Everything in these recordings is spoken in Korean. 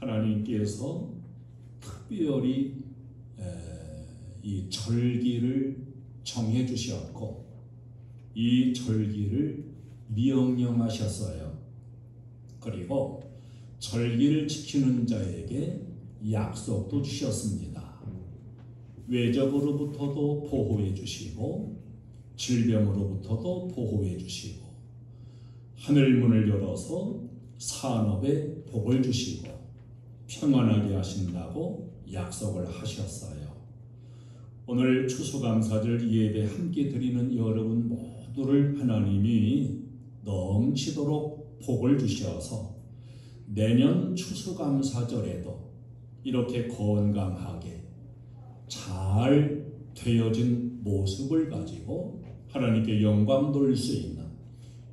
하나님께서 특별히 이 절기를 정해 주셨고 이 절기를 명령하셨어요. 그리고 절기를 지키는 자에게 약속도 주셨습니다. 외적으로부터도 보호해 주시고 질병으로부터도 보호해 주시고 하늘문을 열어서 산업에 복을 주시고 평안하게 하신다고 약속을 하셨어요. 오늘 추수감사절 예배 함께 드리는 여러분 모두를 하나님이 넘치도록 복을 주셔서 내년 추수감사절에도 이렇게 건강하게 잘 되어진 모습을 가지고 하나님께 영광 돌릴 수 있는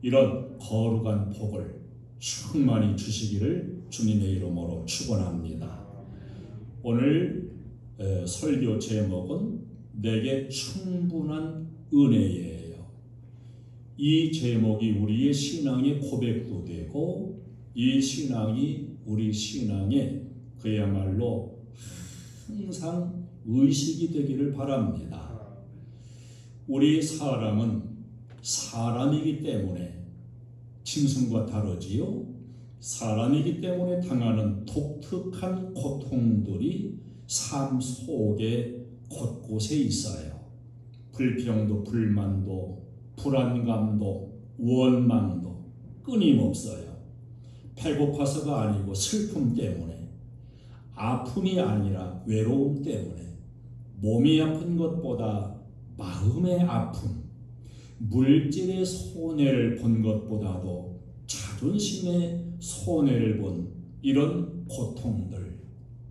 이런 거룩한 복을 충만히 주시기를 주님의 이름으로 축원합니다. 오늘 설교 제목은 내게 충분한 은혜예요. 이 제목이 우리의 신앙의 고백도 되고 이 신앙이 우리 신앙의 그야말로 항상 의식이 되기를 바랍니다. 우리 사람은 사람이기 때문에 짐승과 다르지요. 사람이기 때문에 당하는 독특한 고통들이 삶 속에 곳곳에 있어요. 불평도 불만도 불안감도 원망도 끊임없어요. 배고파서가 아니고 슬픔 때문에, 아픔이 아니라 외로움 때문에, 몸이 아픈 것보다 마음의 아픔, 물질의 손해를 본 것보다도 자존심의 손해를 본 이런 고통들,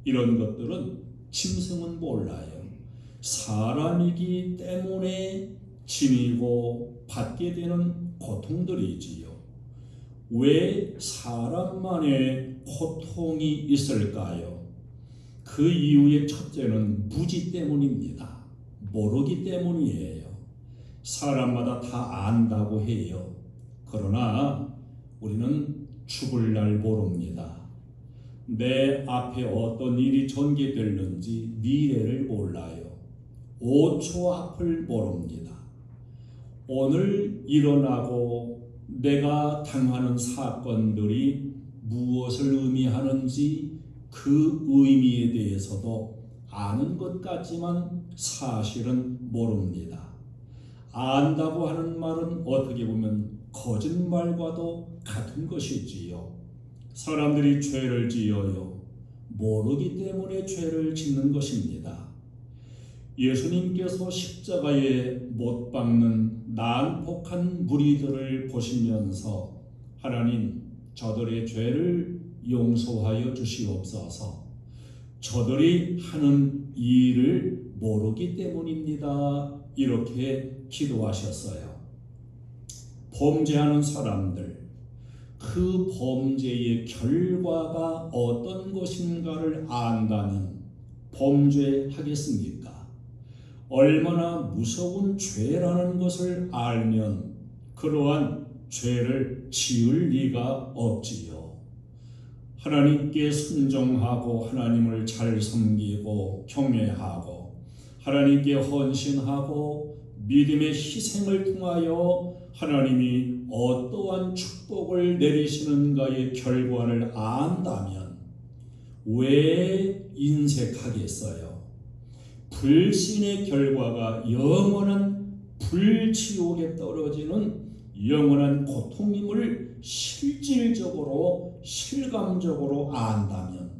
이런 것들은 짐승은 몰라요. 사람이기 때문에 지니고 받게 되는 고통들이지요. 왜 사람만의 고통이 있을까요? 그 이유의 첫째는 무지 때문입니다. 모르기 때문이에요. 사람마다 다 안다고 해요. 그러나 우리는 죽을 날 모릅니다. 내 앞에 어떤 일이 전개될는지 미래를 몰라요. 5초 앞을 모릅니다. 오늘 일어나고 내가 당하는 사건들이 무엇을 의미하는지 그 의미에 대해서도 아는 것 같지만 사실은 모릅니다. 안다고 하는 말은 어떻게 보면 거짓말과도 같은 것이지요. 사람들이 죄를 지어요. 모르기 때문에 죄를 짓는 것입니다. 예수님께서 십자가에 못 박는 난폭한 무리들을 보시면서 하나님, 저들의 죄를 용서하여 주시옵소서. 저들이 하는 일을 모르기 때문입니다. 이렇게 기도하셨어요. 범죄하는 사람들, 그 범죄의 결과가 어떤 것인가를 안다면 범죄하겠습니까? 얼마나 무서운 죄라는 것을 알면 그러한 죄를 지을 리가 없지요. 하나님께 순종하고 하나님을 잘 섬기고 경외하고 하나님께 헌신하고 믿음의 희생을 통하여 하나님이 어떠한 축복을 내리시는가의 결과를 안다면 왜 인색하겠어요? 불신의 결과가 영원한 불지옥에 떨어지는 영원한 고통임을 실질적으로 실감적으로 안다면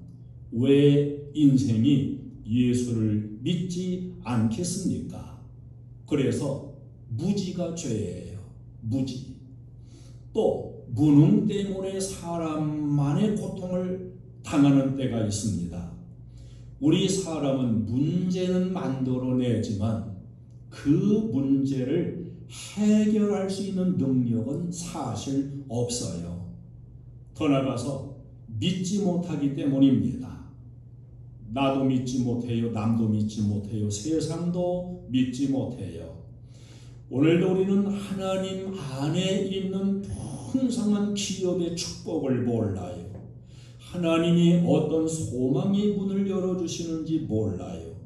왜 인생이 예수를 믿지 않겠습니까? 그래서 무지가 죄예요. 무지. 또 무능 때문에 사람만의 고통을 당하는 때가 있습니다. 우리 사람은 문제는 만들어내지만 그 문제를 해결할 수 있는 능력은 사실 없어요. 더 나아가서 믿지 못하기 때문입니다. 나도 믿지 못해요. 남도 믿지 못해요. 세상도 믿지 못해요. 오늘도 우리는 하나님 안에 있는 풍성한 기업의 축복을 몰라요. 하나님이 어떤 소망의 문을 열어주시는지 몰라요.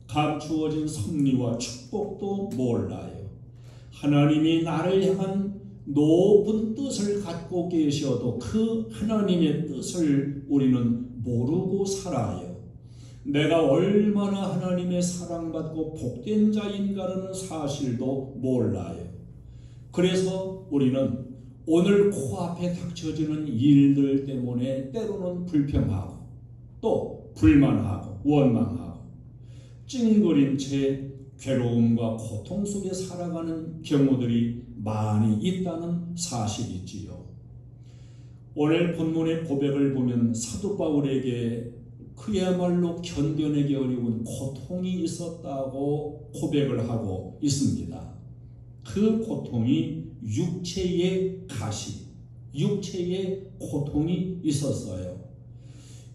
감추어진 섭리와 축복도 몰라요. 하나님이 나를 향한 높은 뜻을 갖고 계셔도 그 하나님의 뜻을 우리는 모르고 살아요. 내가 얼마나 하나님의 사랑받고 복된 자인가라는 사실도 몰라요. 그래서 우리는 오늘 코앞에 닥쳐지는 일들 때문에 때로는 불평하고 또 불만하고 원망하고 찡그린 채 괴로움과 고통 속에 살아가는 경우들이 많이 있다는 사실이지요. 오늘 본문의 고백을 보면 사도 바울에게 그야말로 견뎌내기 어려운 고통이 있었다고 고백을 하고 있습니다. 그 고통이 육체의 가시, 육체의 고통이 있었어요.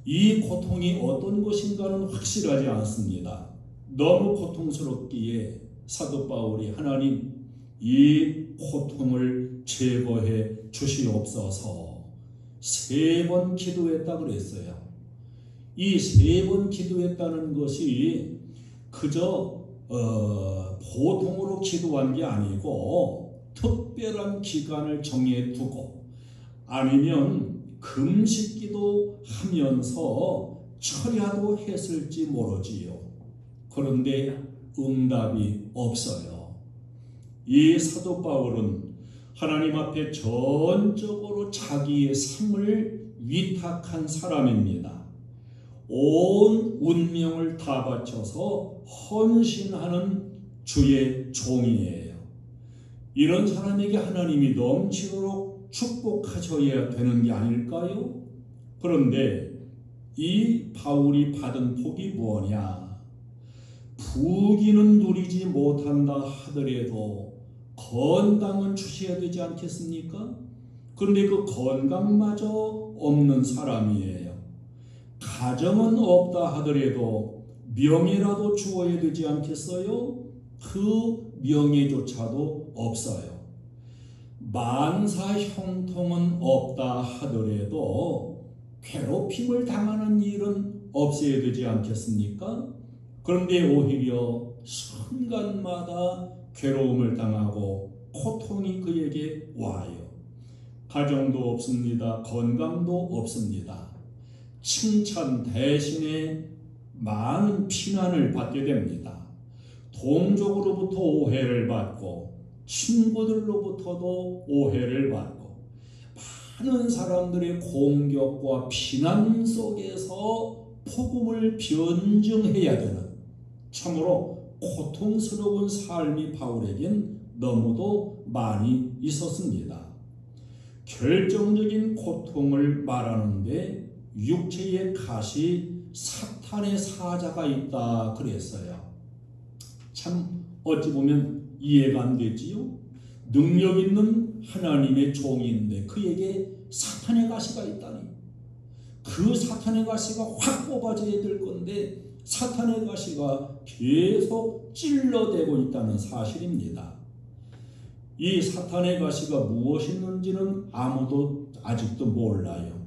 이 고통이 어떤 것인가는 확실하지 않습니다. 너무 고통스럽기에 사도 바울이 하나님 이 고통을 제거해 주시옵소서 3번 기도했다 그랬어요. 이 3번 기도했다는 것이 그저 보통으로 기도한 게 아니고 특별한 기간을 정해두고 아니면 금식기도 하면서 철야도 했을지 모르지요. 그런데 응답이 없어요. 이 사도 바울은 하나님 앞에 전적으로 자기의 삶을 위탁한 사람입니다. 온 운명을 다 바쳐서 헌신하는 주의 종이에요. 이런 사람에게 하나님이 넘치도록 축복하셔야 되는 게 아닐까요? 그런데 이 바울이 받은 복이 뭐냐? 부귀는 누리지 못한다 하더라도 건강은 주셔야 되지 않겠습니까? 그런데 그 건강마저 없는 사람이에요. 가정은 없다 하더라도 명예라도 주어야 되지 않겠어요? 그 명예조차도 없어요. 만사 형통은 없다 하더라도 괴롭힘을 당하는 일은 없어야 되지 않겠습니까? 그런데 오히려 순간마다 괴로움을 당하고 고통이 그에게 와요. 가정도 없습니다. 건강도 없습니다. 칭찬 대신에 많은 비난을 받게 됩니다. 동족으로부터 오해를 받고 친구들로부터도 오해를 받고 많은 사람들의 공격과 비난 속에서 복음을 변증해야 되는 참으로 고통스러운 삶이 바울에겐 너무도 많이 있었습니다. 결정적인 고통을 말하는데 육체의 가시 사탄의 사자가 있다 그랬어요. 참 어찌 보면 이해가 안 되지요. 능력 있는 하나님의 종인데 그에게 사탄의 가시가 있다니. 그 사탄의 가시가 확 뽑아져야 될 건데 사탄의 가시가 계속 찔러대고 있다는 사실입니다. 이 사탄의 가시가 무엇이었는지는 아무도 아직도 몰라요.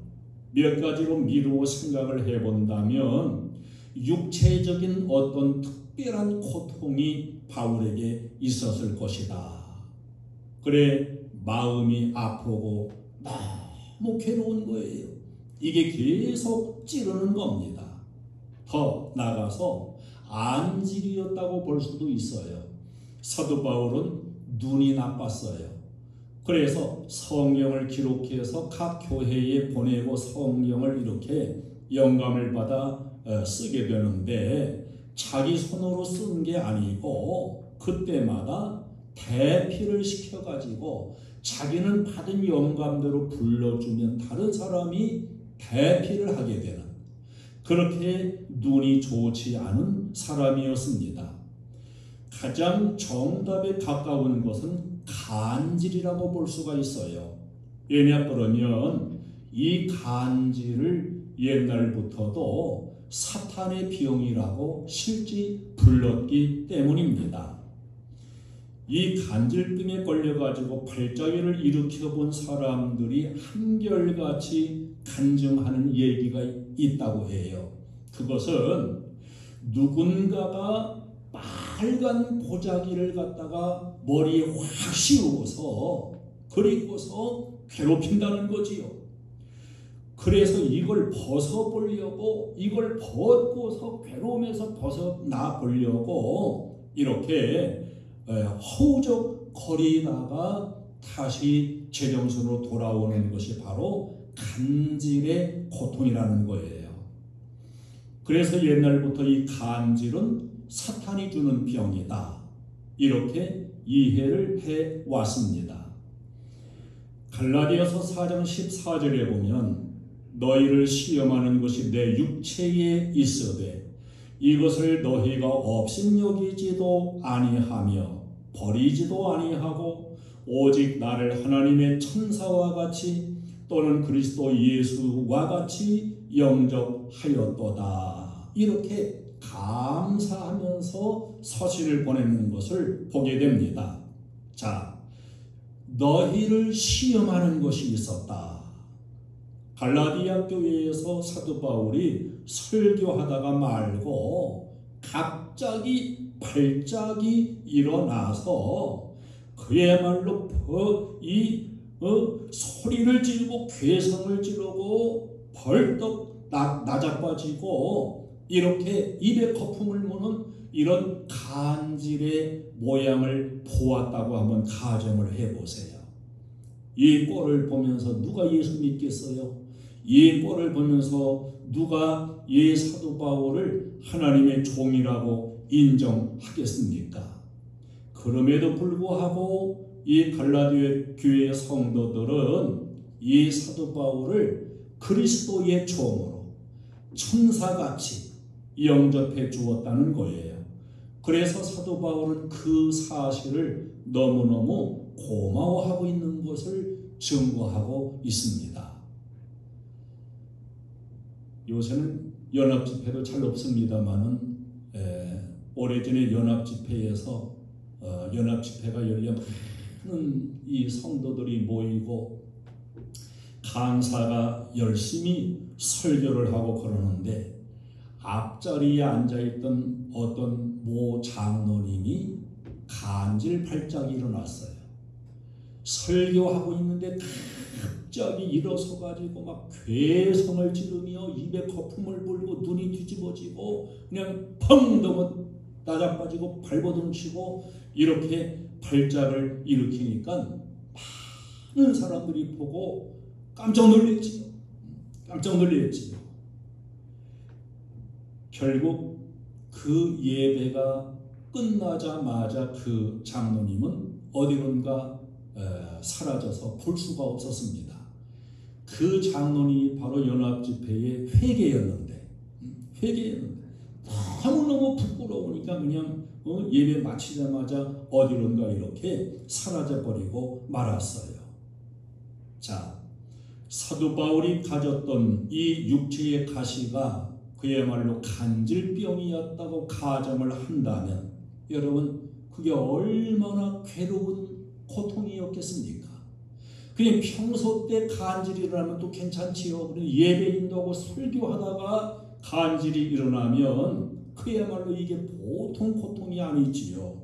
몇 가지로 미루어 생각을 해본다면 육체적인 어떤 특별한 고통이 바울에게 있었을 것이다. 그래 마음이 아프고 너무 괴로운 거예요. 이게 계속 찌르는 겁니다. 더 나아가서 안질이었다고 볼 수도 있어요. 사도 바울은 눈이 나빴어요. 그래서 성경을 기록해서 각 교회에 보내고 성경을 이렇게 영감을 받아 쓰게 되는데 자기 손으로 쓴 게 아니고 그때마다 대피를 시켜가지고 자기는 받은 영감대로 불러주면 다른 사람이 대피를 하게 되는 그렇게 눈이 좋지 않은 사람이었습니다. 가장 정답에 가까운 것은 간질이라고 볼 수가 있어요. 왜냐 그러면 이 간질을 옛날부터도 사탄의 병이라고 실제 불렀기 때문입니다. 이 간질병에 걸려가지고 발작위를 일으켜본 사람들이 한결같이 간증하는 얘기가 있다고 해요. 그것은 누군가가 빨간 보자기를 갖다가 머리에 확 씌우고서 그리고서 괴롭힌다는 거지요. 그래서 이걸 벗어보려고, 이걸 벗고서 괴로움에서 벗어나 보려고 이렇게 허우적거리다가 다시 제정신으로 돌아오는 것이 바로 간질의 고통이라는 거예요. 그래서 옛날부터 이 간질은 사탄이 주는 병이다, 이렇게 이해를 해왔습니다. 갈라디아서 4장 14절에 보면 너희를 시험하는 것이 내 육체에 있으되 이것을 너희가 업신여기지도 아니하며 버리지도 아니하고 오직 나를 하나님의 천사와 같이 또는 그리스도 예수와 같이 영접하였도다, 이렇게 감사하면서 서신을 보내는 것을 보게 됩니다. 자, 너희를 시험하는 것이 있었다. 갈라디아 교회에서 사도 바울이 설교하다가 말고 갑자기 발작이 일어나서 그야말로 소리를 지르고 괴성을 지르고 벌떡 나자빠지고 이렇게 입에 거품을 무는 이런 간질의 모양을 보았다고 한번 가정을 해보세요. 이 꼴을 보면서 누가 예수 믿겠어요? 이 꼴을 보면서 누가 이 사도 바울을 하나님의 종이라고 인정하겠습니까? 그럼에도 불구하고 이 갈라디아 교회의 성도들은 이 사도 바울을 그리스도의 종으로 천사같이 영접해 주었다는 거예요. 그래서 사도 바울은 그 사실을 너무너무 고마워하고 있는 것을 증거하고 있습니다. 요새는 연합집회도 잘 없습니다만은 오래전에 연합집회에서 연합집회가 열려 많은 이 성도들이 모이고 강사가 열심히 설교를 하고 그러는데 앞자리에 앉아있던 어떤 모 장로님이 간질 발작이 일어났어요. 설교하고 있는데 갑자기 일어서 가지고 막 괴성을 지르며 입에 거품을 불고 눈이 뒤집어지고 그냥 펑 나자빠지고 발버둥 치고 이렇게 발작을 일으키니까 많은 사람들이 보고 깜짝 놀랐지요. 깜짝 놀랐지요. 결국 그 예배가 끝나자마자 그 장로님은 어디론가 사라져서 볼 수가 없었습니다. 그 장로님이 바로 연합집회의 회계였는데 너무너무 부끄러우니까 그냥 예배 마치자마자 어디론가 이렇게 사라져버리고 말았어요. 자, 사도 바울이 가졌던 이 육체의 가시가 그야말로 간질병이었다고 가정을 한다면 여러분 그게 얼마나 괴로운 고통이었겠습니까? 그냥 평소 때 간질이 일어나면 또 괜찮지요. 예배인도하고 설교하다가 간질이 일어나면 그야말로 이게 보통 고통이 아니지요.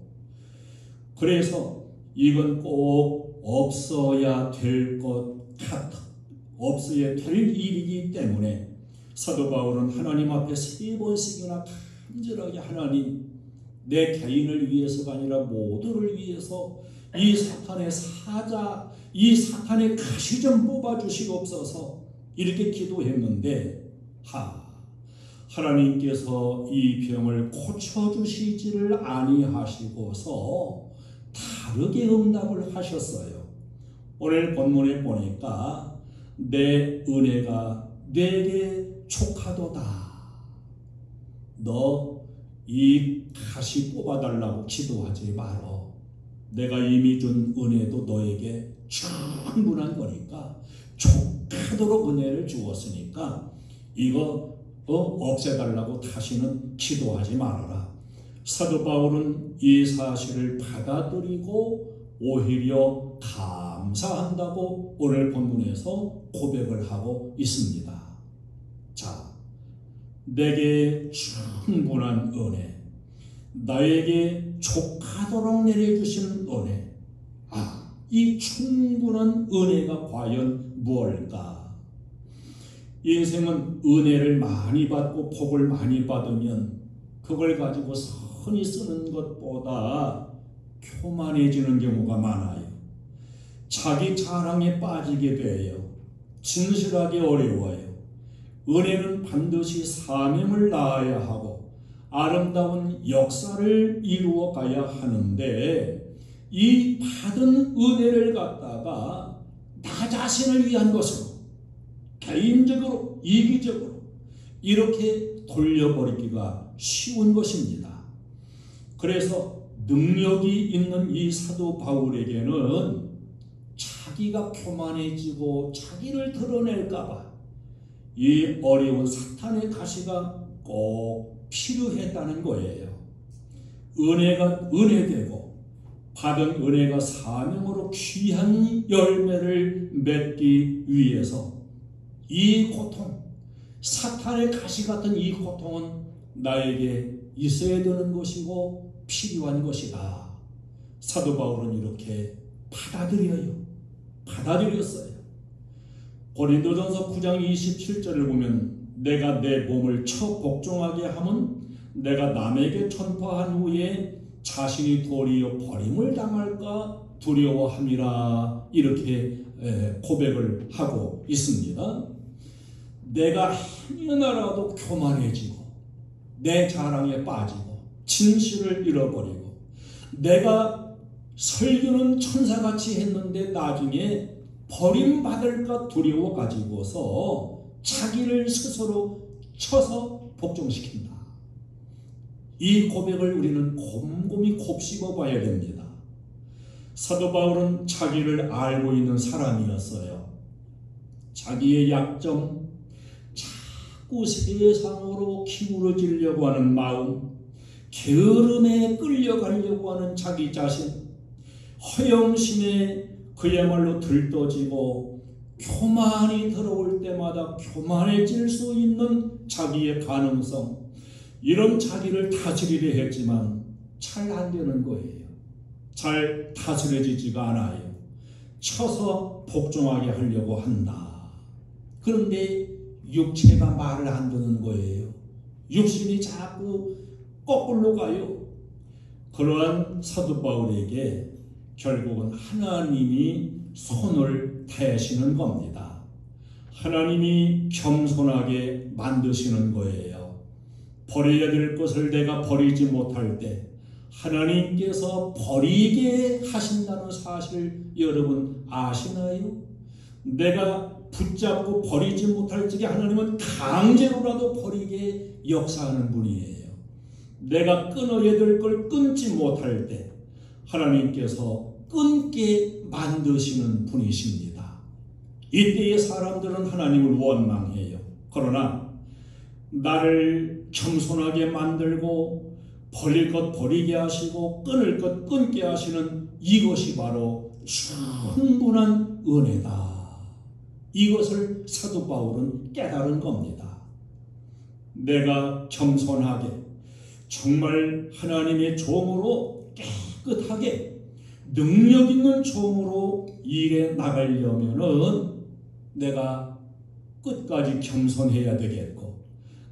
그래서 이건 꼭 없어야 될 것 같아. 없어야 될 일이기 때문에 사도 바울은 하나님 앞에 3번씩이나 간절하게 하나님, 내 개인을 위해서가 아니라 모두를 위해서 이 사탄의 사자, 이 사탄의 가시 좀 뽑아주시옵소서 이렇게 기도했는데 하나님께서 이 병을 고쳐주시지를 아니하시고서 다르게 응답을 하셨어요. 오늘 본문에 보니까 내 은혜가 내게 족하도다. 너 이 가시 뽑아달라고 기도하지 말어. 내가 이미 준 은혜도 너에게 충분한 거니까 족하도록 은혜를 주었으니까 이거 없애달라고 다시는 기도하지 말아라. 사도 바울은 이 사실을 받아들이고 오히려 감사한다고 오늘 본문에서 고백을 하고 있습니다. 자, 내게 충분한 은혜, 나에게 족하도록 내려주신 은혜, 이 충분한 은혜가 과연 무엇일까? 인생은 은혜를 많이 받고 복을 많이 받으면 그걸 가지고 선히 쓰는 것보다 교만해지는 경우가 많아요. 자기 자랑에 빠지게 돼요. 진실하기 어려워요. 은혜는 반드시 사명을 다해야 하고 아름다운 역사를 이루어 가야 하는데, 이 받은 은혜를 갖다가 나 자신을 위한 것으로, 개인적으로, 이기적으로 이렇게 돌려버리기가 쉬운 것입니다. 그래서 능력이 있는 이 사도 바울에게는 자기가 교만해지고 자기를 드러낼까봐 이 어려운 사탄의 가시가 꼭 필요했다는 거예요. 은혜가 은혜되고 받은 은혜가 사명으로 귀한 열매를 맺기 위해서 이 고통, 사탄의 가시 같은 이 고통은 나에게 있어야 되는 것이고 필요한 것이다. 사도 바울은 이렇게 받아들였어요. 고린도전서 9장 27절을 보면 내가 내 몸을 처 복종하게 함은 내가 남에게 전파한 후에 자신이 도리어 버림을 당할까 두려워함이라, 이렇게 고백을 하고 있습니다. 내가 행여나라도 교만해지고 내 자랑에 빠지고 진실을 잃어버리고 내가 설교는 천사같이 했는데 나중에 버림받을까 두려워 가지고서 자기를 스스로 쳐서 복종시킨다. 이 고백을 우리는 곰곰이 곱씹어 봐야 됩니다. 사도 바울은 자기를 알고 있는 사람이었어요. 자기의 약점, 자꾸 세상으로 기울어지려고 하는 마음, 게으름에 끌려가려고 하는 자기 자신, 허영심에 그야말로 들떠지고 교만이 들어올 때마다 교만해질 수 있는 자기의 가능성, 이런 자기를 다스리려 했지만 잘 안 되는 거예요. 잘 다스려지지가 않아요. 쳐서 복종하게 하려고 한다. 그런데 육체가 말을 안 듣는 거예요. 육신이 자꾸 거꾸로 가요. 그러한 사도 바울에게 결국은 하나님이 손을 대시는 겁니다. 하나님이 겸손하게 만드시는 거예요. 버려야 될 것을 내가 버리지 못할 때 하나님께서 버리게 하신다는 사실 여러분 아시나요? 내가 붙잡고 버리지 못할 적에 하나님은 강제로라도 버리게 역사하는 분이에요. 내가 끊어야 될 걸 끊지 못할 때 하나님께서 끊게 만드시는 분이십니다. 이때의 사람들은 하나님을 원망해요. 그러나 나를 겸손하게 만들고 버릴 것 버리게 하시고 끊을 것 끊게 하시는 이것이 바로 충분한 은혜다. 이것을 사도 바울은 깨달은 겁니다. 내가 겸손하게 정말 하나님의 종으로 깨끗하게 능력 있는 종으로 일해 나가려면은 내가 끝까지 겸손해야 되겠고,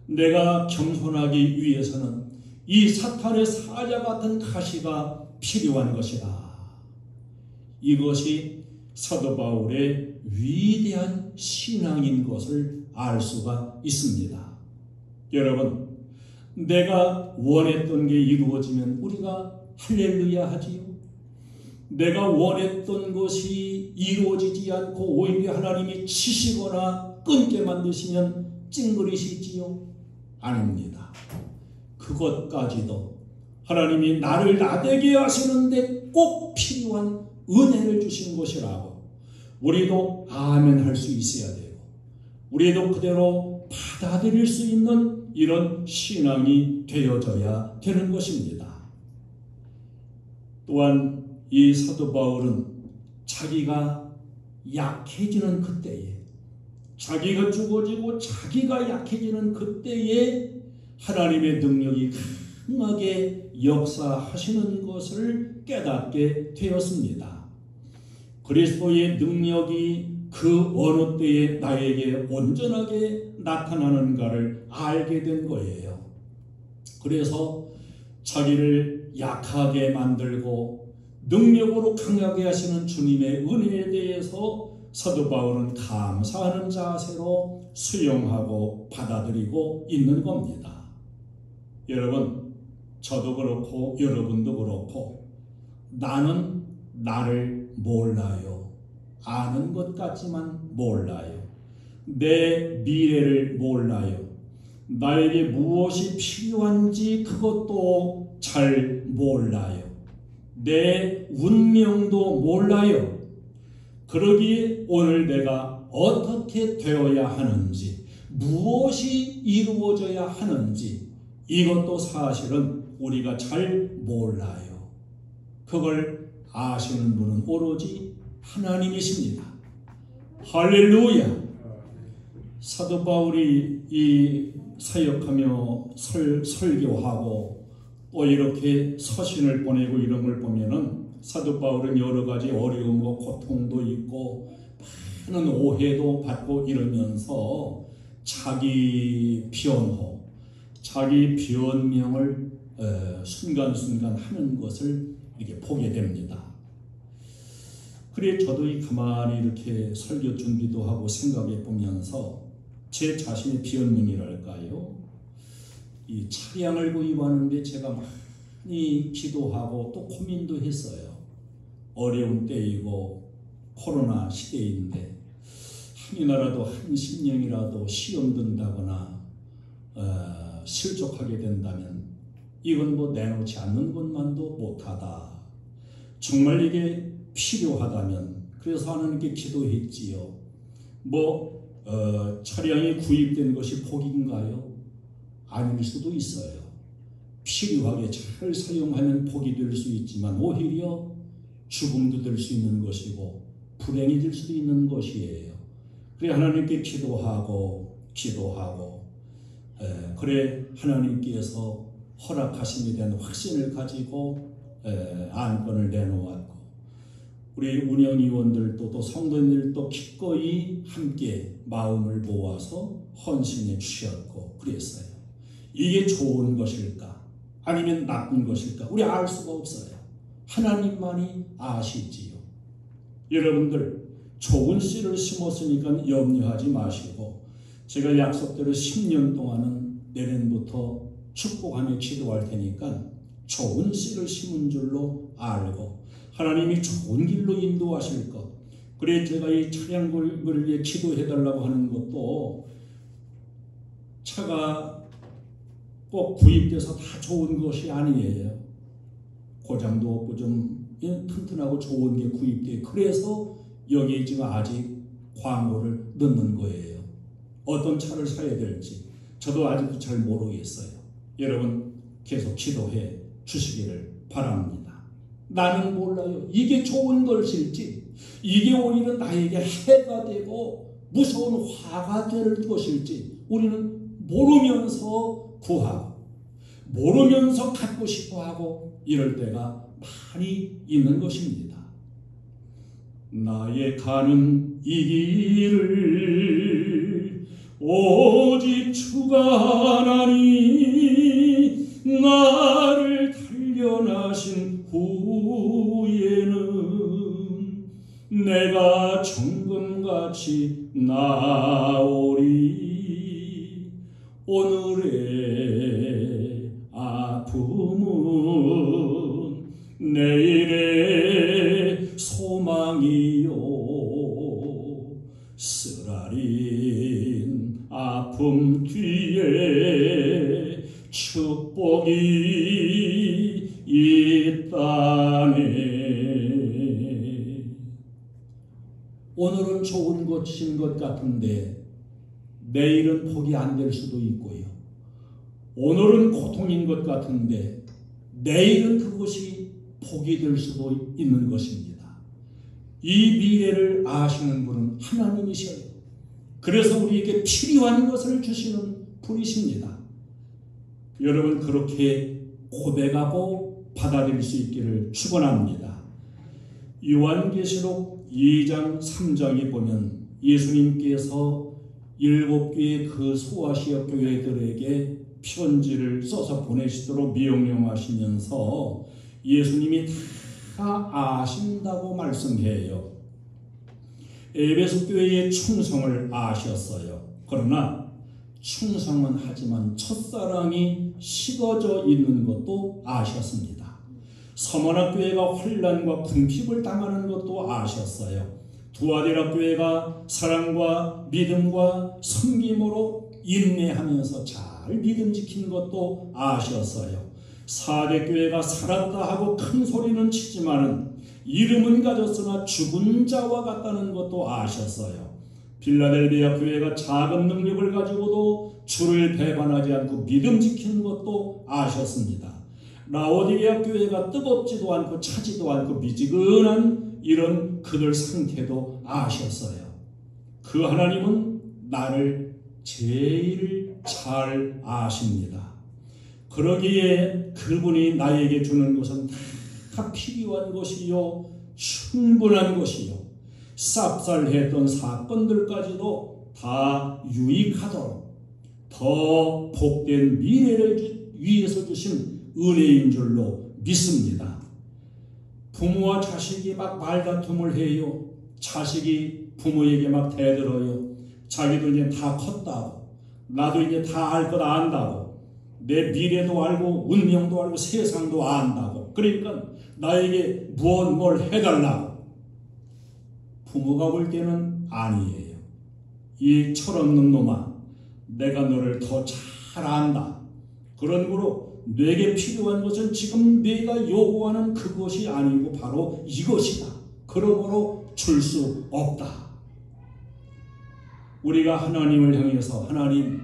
내가 겸손하기 위해서는 이 사탄의 사자 같은 가시가 필요한 것이다. 이것이 사도 바울의 위대한 신앙인 것을 알 수가 있습니다. 여러분, 내가 원했던 게 이루어지면 우리가 할렐루야 하지요. 내가 원했던 것이 이루어지지 않고 오히려 하나님이 치시거나 끊게 만드시면 찡그리시지요? 아닙니다. 그것까지도 하나님이 나를 나되게 하시는데 꼭 필요한 은혜를 주신 것이라고 우리도 아멘 할 수 있어야 되고, 우리도 그대로 받아들일 수 있는 이런 신앙이 되어져야 되는 것입니다. 또한 이 사도 바울은 자기가 약해지는 그때에, 자기가 죽어지고 자기가 약해지는 그때에 하나님의 능력이 강하게 역사하시는 것을 깨닫게 되었습니다. 그리스도의 능력이 그 어느 때에 나에게 온전하게 나타나는가를 알게 된 거예요. 그래서 자기를 약하게 만들고 능력으로 강하게 하시는 주님의 은혜에 대해서 사도 바울은 감사하는 자세로 수용하고 받아들이고 있는 겁니다. 여러분, 저도 그렇고 여러분도 그렇고 나는 나를 몰라요. 아는 것 같지만 몰라요. 내 미래를 몰라요. 나에게 무엇이 필요한지 그것도 잘 몰라요. 내 운명도 몰라요. 그러기에 오늘 내가 어떻게 되어야 하는지, 무엇이 이루어져야 하는지 이것도 사실은 우리가 잘 몰라요. 그걸 아시는 분은 오로지 하나님이십니다. 할렐루야! 사도 바울이 이 사역하며 설교하고 또 이렇게 서신을 보내고 이런 걸 보면은 사도 바울은 여러 가지 어려움과 고통도 있고 많은 오해도 받고 이러면서 자기 변호, 자기 변명을 순간순간 하는 것을 이렇게 보게 됩니다. 그래 저도 가만히 이렇게 설교 준비도 하고 생각해 보면서 제 자신의 변명이랄까요? 이 차량을 구입하는데 제가 많이 기도하고 또 고민도 했어요. 어려운 때이고 코로나 시대인데 한이나라도 한 10년이라도 시험 든다거나 실족하게 된다면 이건 뭐 내놓지 않는 것만도 못하다. 정말 이게 필요하다면 그래서 하나님께 기도했지요. 차량이 구입된 것이 복인가요? 아닐 수도 있어요. 필요하게 잘 사용하면 복이 될 수 있지만 오히려 죽음도 될 수 있는 것이고 불행이 될 수도 있는 것이에요. 그래 하나님께 기도하고 그래 하나님께서 허락하심에 대한 확신을 가지고 안건을 내놓았고 우리 운영위원들도 또 성도님들도 기꺼이 함께 마음을 모아서 헌신해 주셨고 그랬어요. 이게 좋은 것일까? 아니면 나쁜 것일까? 우리 알 수가 없어요. 하나님만이 아시지요. 여러분들 좋은 씨를 심었으니까 염려하지 마시고 제가 약속대로 10년 동안은 내년부터 축복하며 기도할 테니까 좋은 씨를 심은 줄로 알고 하나님이 좋은 길로 인도하실 것. 그래 제가 이 차량을 위해 기도해달라고 하는 것도 차가 꼭 구입돼서 다 좋은 것이 아니에요. 고장도 없고 좀 튼튼하고 좋은 게 구입돼. 그래서 여기에 지금 아직 광고를 넣는 거예요. 어떤 차를 사야 될지 저도 아직도 잘 모르겠어요. 여러분 계속 기도해 주시기를 바랍니다. 나는 몰라요. 이게 좋은 것일지 이게 오히려 나에게 해가 되고 무서운 화가 될 것일지 우리는 모르면서 구하고 모르면서 갖고 싶어하고 이럴 때가 많이 있는 것입니다. 나의 가는 이 길을 오직 주가 아나니 나를 단련하신 후에는 내가 정금같이 나오리. 오늘의 아픔은 내일의 소망이요 쓰라린 아픔 뒤에 축복이 있다네. 오늘은 좋은 것인 것 같은데 내일은 복이 안 될 수도 있고요. 오늘은 고통인 것 같은데 내일은 그것이 복이 될 수도 있는 것입니다. 이 미래를 아시는 분은 하나님이셔요. 그래서 우리에게 필요한 것을 주시는 분이십니다. 여러분 그렇게 고백하고 받아들일 수 있기를 축원합니다. 요한계시록 2장 3장에 보면 예수님께서 7개의 그 소아시아 교회들에게 편지를 써서 보내시도록 명령하시면서 예수님이 다 아신다고 말씀해요. 에베소 교회의 충성을 아셨어요. 그러나 충성은 하지만 첫사랑이 식어져 있는 것도 아셨습니다. 서머나 교회가 환난과 궁핍을 당하는 것도 아셨어요. 두아디라 교회가 사랑과 믿음과 섬김으로 인내하면서 잘 믿음 지킨 것도 아셨어요. 사대 교회가 살았다 하고 큰 소리는 치지만은 이름은 가졌으나 죽은 자와 같다는 것도 아셨어요. 빌라델비아 교회가 작은 능력을 가지고도 주를 배반하지 않고 믿음 지키는 것도 아셨습니다. 라오디게아 교회가 뜨겁지도 않고 차지도 않고 미지근한 이런 그들 상태도 아셨어요. 그 하나님은 나를 제일 잘 아십니다. 그러기에 그분이 나에게 주는 것은 다 필요한 것이요 충분한 것이요 쌉쌀했던 사건들까지도 다 유익하도록 더 복된 미래를 위해서 주신 은혜인 줄로 믿습니다. 부모와 자식이 막 말다툼을 해요. 자식이 부모에게 막 대들어요. 자기도 이제 다 컸다고, 나도 이제 다 알 것 안다고, 내 미래도 알고 운명도 알고 세상도 안다고, 그러니까 나에게 무엇 뭘 해달라고. 부모가 볼 때는 아니에요. 이 철없는 놈아, 내가 너를 더 잘 안다. 그러므로 내게 필요한 것은 지금 내가 요구하는 그것이 아니고 바로 이것이다. 그러므로 줄 수 없다. 우리가 하나님을 향해서 하나님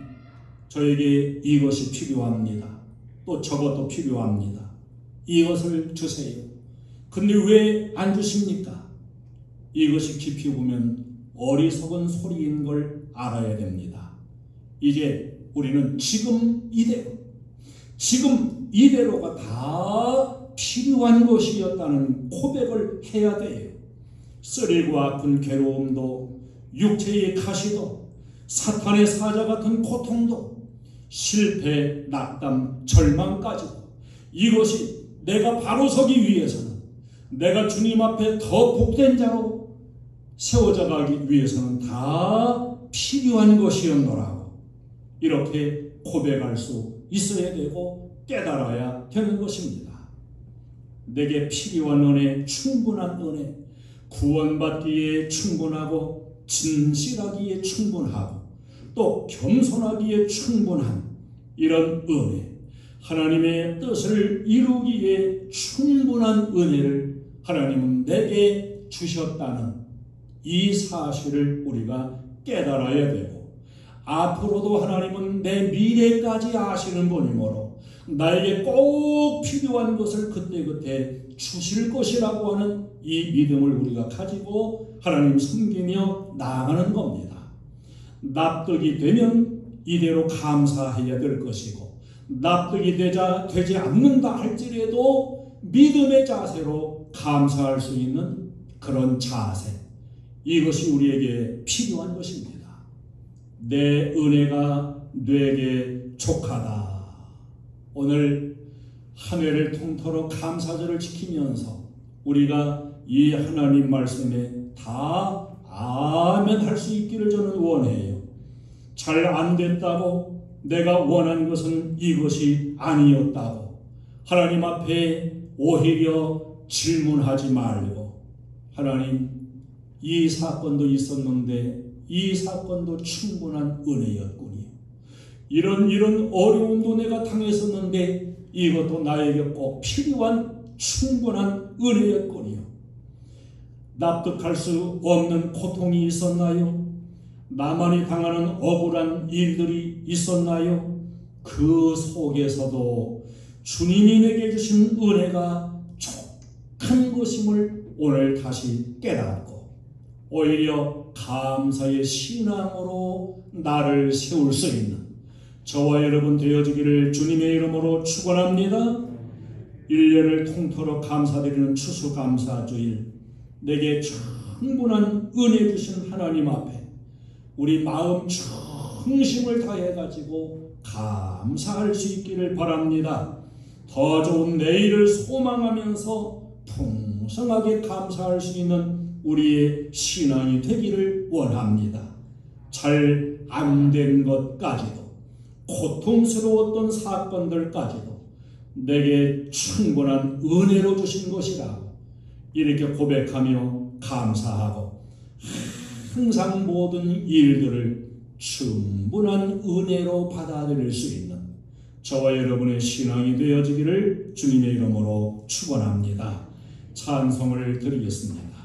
저에게 이것이 필요합니다. 또 저것도 필요합니다. 이것을 주세요. 근데 왜 안 주십니까? 이것이 깊이 보면 어리석은 소리인 걸 알아야 됩니다. 이제 우리는 지금 이대로가 다 필요한 것이었다는 고백을 해야 돼요. 쓰리고 아픈 괴로움도, 육체의 가시도, 사탄의 사자 같은 고통도, 실패, 낙담, 절망까지도, 이것이 내가 바로 서기 위해서는, 내가 주님 앞에 더 복된 자로 세워져 가기 위해서는 다 필요한 것이었노라고 이렇게 고백할 수 있어야 되고 깨달아야 되는 것입니다. 내게 필요한 은혜, 충분한 은혜, 구원받기에 충분하고 진실하기에 충분하고 또 겸손하기에 충분한 이런 은혜, 하나님의 뜻을 이루기에 충분한 은혜를 하나님은 내게 주셨다는 이 사실을 우리가 깨달아야 되고, 앞으로도 하나님은 내 미래까지 아시는 분이므로 나에게 꼭 필요한 것을 그때그때 주실 것이라고 하는 이 믿음을 우리가 가지고 하나님 섬기며 나아가는 겁니다. 납득이 되면 이대로 감사해야 될 것이고, 납득이 되지 않는다 할지라도 믿음의 자세로 감사할 수 있는 그런 자세, 이것이 우리에게 필요한 것입니다. 내 은혜가 내게 족하다. 오늘 한 해를 통틀어 감사절을 지키면서 우리가 이 하나님 말씀에 다 아멘 할 수 있기를 저는 원해요. 잘 안 됐다고, 내가 원한 것은 이것이 아니었다고 하나님 앞에 오히려 질문하지 말고, 하나님 이 사건도 있었는데 이 사건도 충분한 은혜였군요. 이런 어려움도 내가 당했었는데 이것도 나에게 꼭 필요한 충분한 은혜였군요. 납득할 수 없는 고통이 있었나요? 나만이 당하는 억울한 일들이 있었나요? 그 속에서도 주님이 내게 주신 은혜가 족한 것임을 오늘 다시 깨닫고 오히려 감사의 신앙으로 나를 세울 수 있는 저와 여러분 되어지기를 주님의 이름으로 축원합니다. 1년을 통틀어 감사드리는 추수감사주일, 내게 충분한 은혜 주신 하나님 앞에 우리 마음 중심을 다해가지고 감사할 수 있기를 바랍니다. 더 좋은 내일을 소망하면서 풍성하게 감사할 수 있는 우리의 신앙이 되기를 원합니다. 잘 안 된 것까지도, 고통스러웠던 사건들까지도 내게 충분한 은혜로 주신 것이라고 이렇게 고백하며 감사하고 항상 모든 일들을 충분한 은혜로 받아들일 수 있는 저와 여러분의 신앙이 되어지기를 주님의 이름으로 축원합니다. 찬송을 드리겠습니다.